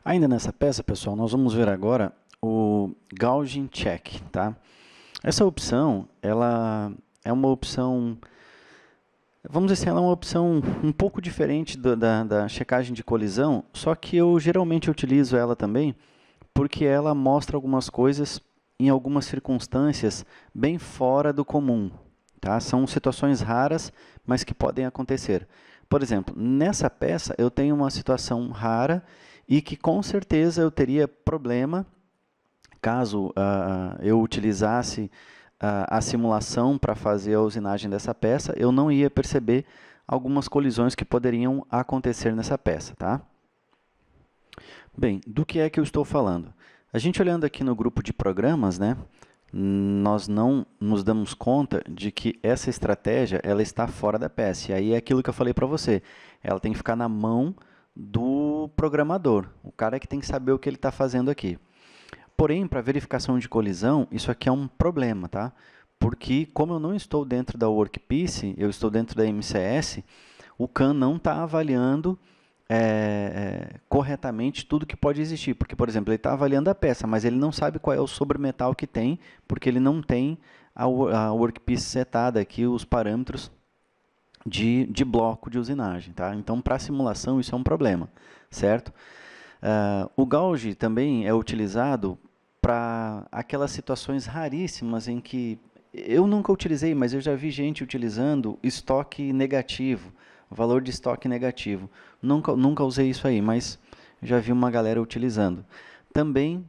Ainda nessa peça, pessoal, nós vamos ver agora o Gaussian Check, tá? Essa opção, ela é uma opção, vamos dizer assim, ela é uma opção um pouco diferente da checagem de colisão, só que eu geralmente utilizo ela também porque ela mostra algumas coisas em algumas circunstâncias bem fora do comum, tá? São situações raras, mas que podem acontecer. Por exemplo, nessa peça eu tenho uma situação rara e que com certeza eu teria problema caso eu utilizasse a simulação para fazer a usinagem dessa peça, eu não ia perceber algumas colisões que poderiam acontecer nessa peça, tá? Bem, do que é que eu estou falando? A gente olhando aqui no grupo de programas, né, nós não nos damos conta de que essa estratégia ela está fora da peça. E aí é aquilo que eu falei para você. Ela tem que ficar na mão do programador. O cara é que tem que saber o que ele está fazendo aqui. Porém, para verificação de colisão, isso aqui é um problema, tá? Porque como eu não estou dentro da Workpiece, eu estou dentro da MCS, o CAN não está avaliando corretamente tudo que pode existir. Porque, por exemplo, ele está avaliando a peça, mas ele não sabe qual é o sobremetal que tem, porque ele não tem a Workpiece setada aqui, os parâmetros de bloco de usinagem. Tá? Então, para a simulação, isso é um problema, certo? O gauge também é utilizado para aquelas situações raríssimas em que eu nunca utilizei, mas eu já vi gente utilizando estoque negativo, valor de estoque negativo. Nunca usei isso aí, mas já vi uma galera utilizando. Também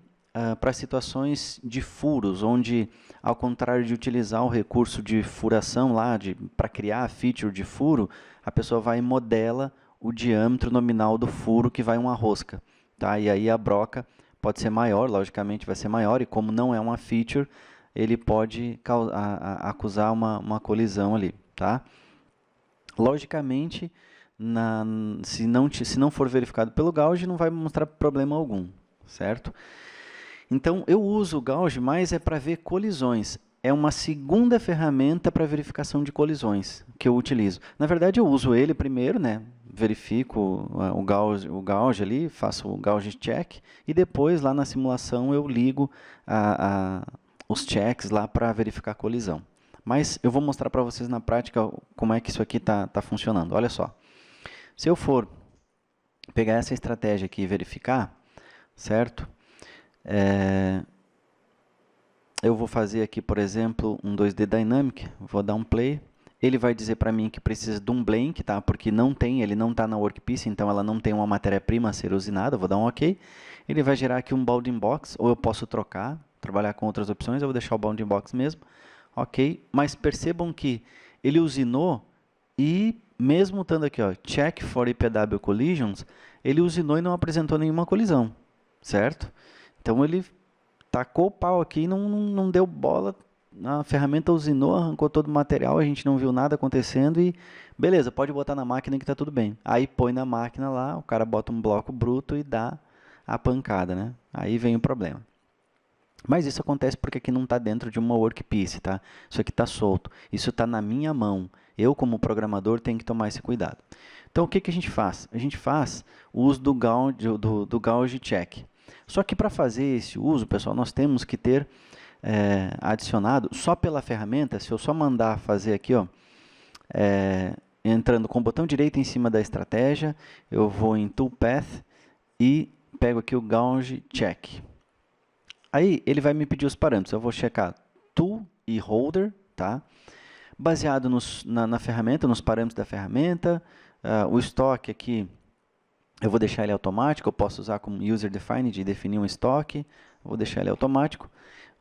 para situações de furos, onde, ao contrário de utilizar o recurso de furação lá, para criar a feature de furo, a pessoa vai e modela o diâmetro nominal do furo que vai uma rosca. Tá? E aí a broca pode ser maior, logicamente vai ser maior, e como não é uma feature, ele pode acusar uma colisão ali. Tá? Logicamente, se não for verificado pelo gauge, não vai mostrar problema algum, certo? Então, eu uso o gauge, mas é para ver colisões. É uma segunda ferramenta para verificação de colisões que eu utilizo. Na verdade, eu uso ele primeiro, né? Verifico o gauge ali, faço o gauge check, e depois, lá na simulação, eu ligo os checks lá para verificar a colisão. Mas eu vou mostrar para vocês na prática como é que isso aqui está funcionando. Olha só. Se eu for pegar essa estratégia aqui e verificar, certo? Eu vou fazer aqui, por exemplo, um 2D Dynamic, vou dar um play. Ele vai dizer para mim que precisa de um blank, tá? Porque ele não está na Workpiece, então ela não tem uma matéria-prima a ser usinada, vou dar um OK. Ele vai gerar aqui um bounding box, ou eu posso trocar, trabalhar com outras opções, eu vou deixar o bounding box mesmo. OK, mas percebam que ele usinou e mesmo estando aqui, ó, check for IPW collisions, ele usinou e não apresentou nenhuma colisão, certo? Então ele tacou o pau aqui e não deu bola, a ferramenta usinou, arrancou todo o material, a gente não viu nada acontecendo e beleza, pode botar na máquina que está tudo bem. Aí põe na máquina lá, o cara bota um bloco bruto e dá a pancada, né? Aí vem o problema. Mas isso acontece porque aqui não está dentro de uma workpiece, tá? Isso aqui está solto. Isso está na minha mão. Eu, como programador, tenho que tomar esse cuidado. Então, o que a gente faz? A gente faz o uso do gauge check. Só que para fazer esse uso, pessoal, nós temos que ter adicionado, só pela ferramenta, se eu só mandar fazer aqui, ó, entrando com o botão direito em cima da estratégia, eu vou em Toolpath e pego aqui o gauge check. Aí ele vai me pedir os parâmetros. Eu vou checar Tool e Holder, tá? Baseado na ferramenta, nos parâmetros da ferramenta. O estoque aqui, eu vou deixar ele automático. Eu posso usar como User Defined e definir um estoque. Vou deixar ele automático.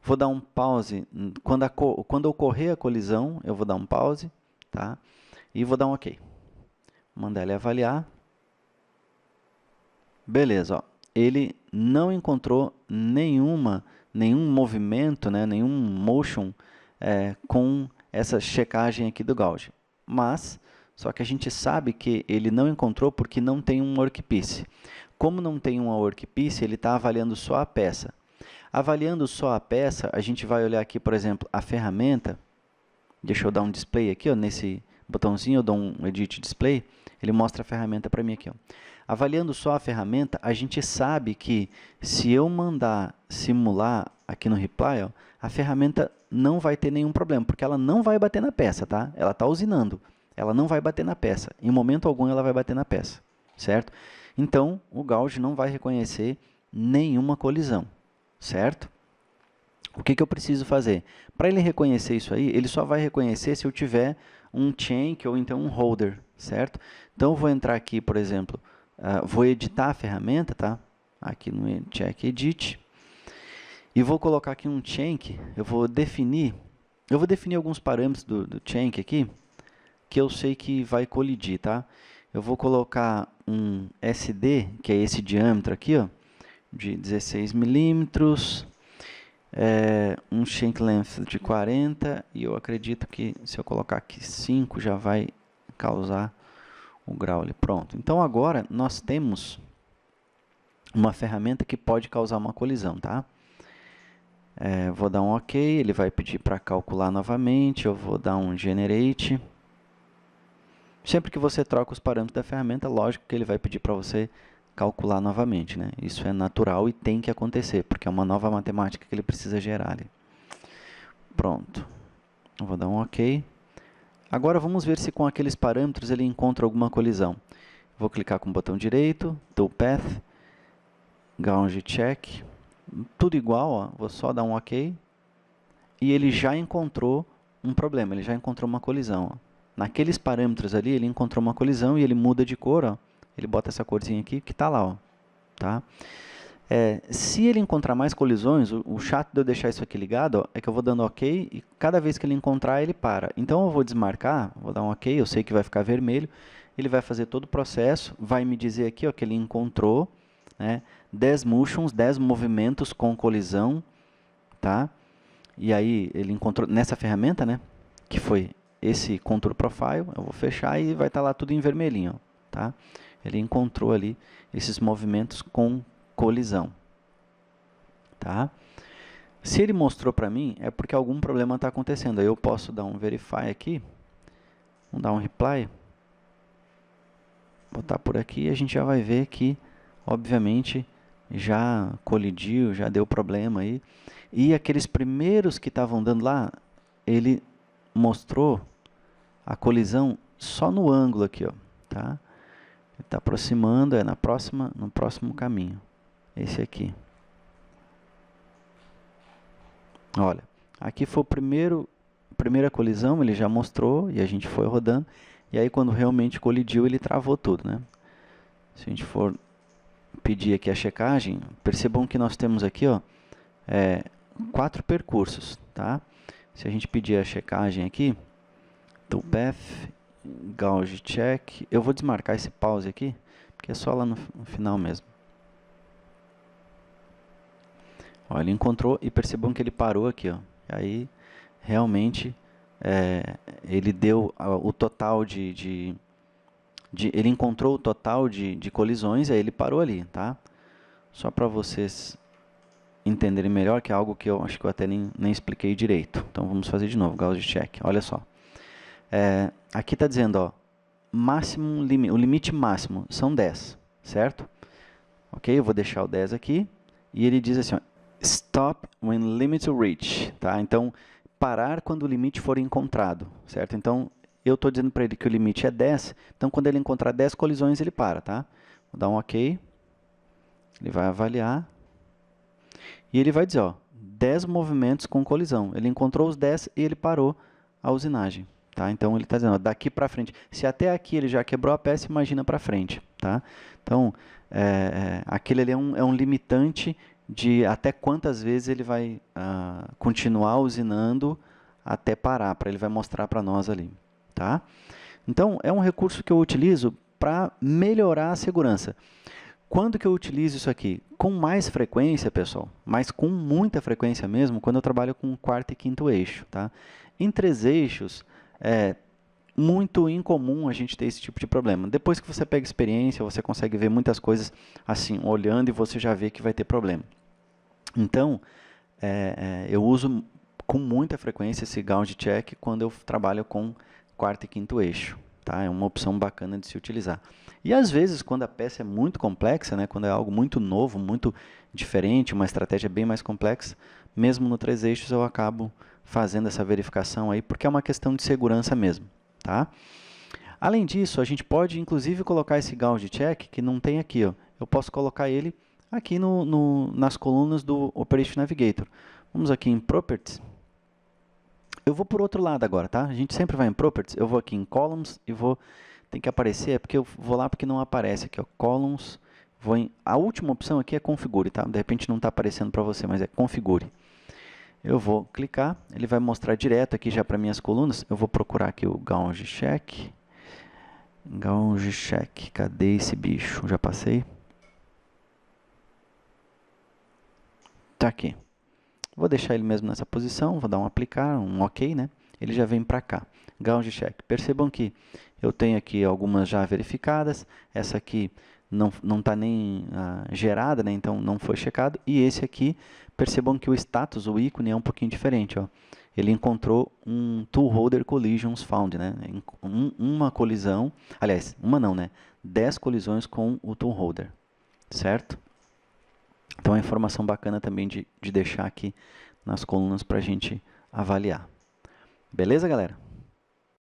Vou dar um pause. Quando ocorrer a colisão, eu vou dar um pause, tá? E vou dar um OK. Vou mandar ele avaliar. Beleza, ó. Ele não encontrou nenhum movimento, né, nenhum motion com essa checagem aqui do gauge. Mas, só que a gente sabe que ele não encontrou porque não tem um workpiece. Como não tem uma workpiece, ele está avaliando só a peça. Avaliando só a peça, a gente vai olhar aqui, por exemplo, a ferramenta. Deixa eu dar um display aqui, ó, nesse botãozinho, eu dou um Edit Display. Ele mostra a ferramenta para mim aqui, ó. avaliando só a ferramenta, a gente sabe que se eu mandar simular aqui no reply, ó, a ferramenta não vai ter nenhum problema, porque ela não vai bater na peça, tá? Ela está usinando, ela não vai bater na peça. Em momento algum ela vai bater na peça, certo? Então, o gauge não vai reconhecer nenhuma colisão, certo? O que eu preciso fazer? Para ele reconhecer isso aí, ele só vai reconhecer se eu tiver um chank ou então um holder, certo? Então, eu vou entrar aqui, por exemplo, vou editar a ferramenta, tá? Aqui no check edit. E vou colocar aqui um chank, eu vou definir alguns parâmetros do chank aqui, que eu sei que vai colidir, tá? Eu vou colocar um SD, que é esse diâmetro aqui, ó, de 16 milímetros, um shank length de 40, e eu acredito que se eu colocar aqui 5 já vai causar o grau ali. Pronto. Então agora nós temos uma ferramenta que pode causar uma colisão, tá? Vou dar um OK, ele vai pedir para calcular novamente, eu vou dar um Generate. Sempre que você troca os parâmetros da ferramenta, lógico que ele vai pedir para você calcular novamente, né? Isso é natural e tem que acontecer, porque é uma nova matemática que ele precisa gerar ali. Pronto. Eu vou dar um OK. Agora vamos ver se com aqueles parâmetros ele encontra alguma colisão. Vou clicar com o botão direito, Toolpath, Gauge Check. Tudo igual, ó, vou só dar um OK, e ele já encontrou um problema, ele já encontrou uma colisão. Ó. Naqueles parâmetros ali, ele encontrou uma colisão e ele muda de cor, ó, ele bota essa corzinha aqui que está lá. Ó, tá? Se ele encontrar mais colisões, o chato de eu deixar isso aqui ligado ó, é que eu vou dando OK e cada vez que ele encontrar, ele para. Então eu vou desmarcar, vou dar um OK, eu sei que vai ficar vermelho, ele vai fazer todo o processo, vai me dizer aqui ó, que ele encontrou, né, 10 motions, 10 movimentos com colisão, tá? E aí ele encontrou nessa ferramenta, né, que foi esse Contour Profile, eu vou fechar e vai estar lá tudo em vermelhinho, ó, tá? Ele encontrou ali esses movimentos com colisão, tá? Se ele mostrou para mim, é porque algum problema está acontecendo. Aí eu posso dar um Verify aqui, vamos dar um Reply, botar por aqui e a gente já vai ver que, obviamente, já colidiu, já deu problema aí. E aqueles primeiros que estavam dando lá, ele mostrou a colisão só no ângulo aqui, ó, tá? Ele está aproximando, no próximo caminho. Esse aqui. Olha, aqui foi a primeira colisão, ele já mostrou e a gente foi rodando. E aí quando realmente colidiu, ele travou tudo, né? Se a gente for pedir aqui a checagem, percebam que nós temos aqui, ó, 4 percursos, tá? Se a gente pedir a checagem aqui, Toolpath, Gauge Check, eu vou desmarcar esse pause aqui, porque é só lá no final mesmo. Ó, ele encontrou e percebam que ele parou aqui, ó. Aí realmente ele deu o total ele encontrou o total de colisões, aí ele parou ali, tá? Só para vocês entenderem melhor, que é algo que eu acho que eu até nem expliquei direito. Então vamos fazer de novo, Gauge Check. Olha só. Aqui está dizendo, ó, máximo, o limite máximo são 10, certo? Ok, eu vou deixar o 10 aqui. E ele diz assim, ó, Stop when limit reach, tá? Então, parar quando o limite for encontrado, certo? Então, eu estou dizendo para ele que o limite é 10, então quando ele encontrar 10 colisões, ele para, tá? Vou dar um OK, ele vai avaliar, e ele vai dizer, ó, 10 movimentos com colisão. Ele encontrou os 10 e ele parou a usinagem, tá? Então, ele está dizendo, ó, daqui para frente, se até aqui ele já quebrou a peça, imagina para frente, tá? Então, aquele ali é um limitante de até quantas vezes ele vai continuar usinando até parar, para ele vai mostrar para nós ali, tá? Então, é um recurso que eu utilizo para melhorar a segurança. Quando que eu utilizo isso aqui? Com mais frequência, pessoal, mas com muita frequência mesmo, quando eu trabalho com quarto e quinto eixo, tá? Em 3 eixos, é muito incomum a gente ter esse tipo de problema. Depois que você pega experiência, você consegue ver muitas coisas assim, olhando, e você já vê que vai ter problema. Então, eu uso com muita frequência esse Gauge Check quando eu trabalho com quarto e quinto eixo, tá? É uma opção bacana de se utilizar. E às vezes, quando a peça é muito complexa, né, quando é algo muito novo, muito diferente, uma estratégia bem mais complexa, mesmo no 3 eixos eu acabo fazendo essa verificação aí, porque é uma questão de segurança mesmo, tá? Além disso, a gente pode inclusive colocar esse gauge check, que não tem aqui, ó. Eu posso colocar ele aqui nas colunas do Operation Navigator. Vamos aqui em Properties. Eu vou por outro lado agora, tá? A gente sempre vai em Properties, eu vou aqui em Columns e tem que aparecer, é porque eu vou lá porque não aparece aqui, ó, Columns, a última opção aqui é Configure, tá? De repente não está aparecendo para você, mas é Configure. Eu vou clicar, ele vai mostrar direto aqui já para minhas colunas, eu vou procurar aqui o Gauge Check. Gauge Check, cadê esse bicho? Já passei? Tá aqui. Vou deixar ele mesmo nessa posição, vou dar um aplicar, um OK, né? Ele já vem para cá. Gauge Check. Percebam que eu tenho aqui algumas já verificadas, essa aqui não está nem gerada, né? Então não foi checado. E esse aqui, percebam que o status, o ícone, é um pouquinho diferente. Ó. Ele encontrou um Tool Holder Collisions Found, né? Uma colisão, aliás, uma não, né? 10 colisões com o Tool Holder, certo? Então, é uma informação bacana também de deixar aqui nas colunas para a gente avaliar. Beleza, galera?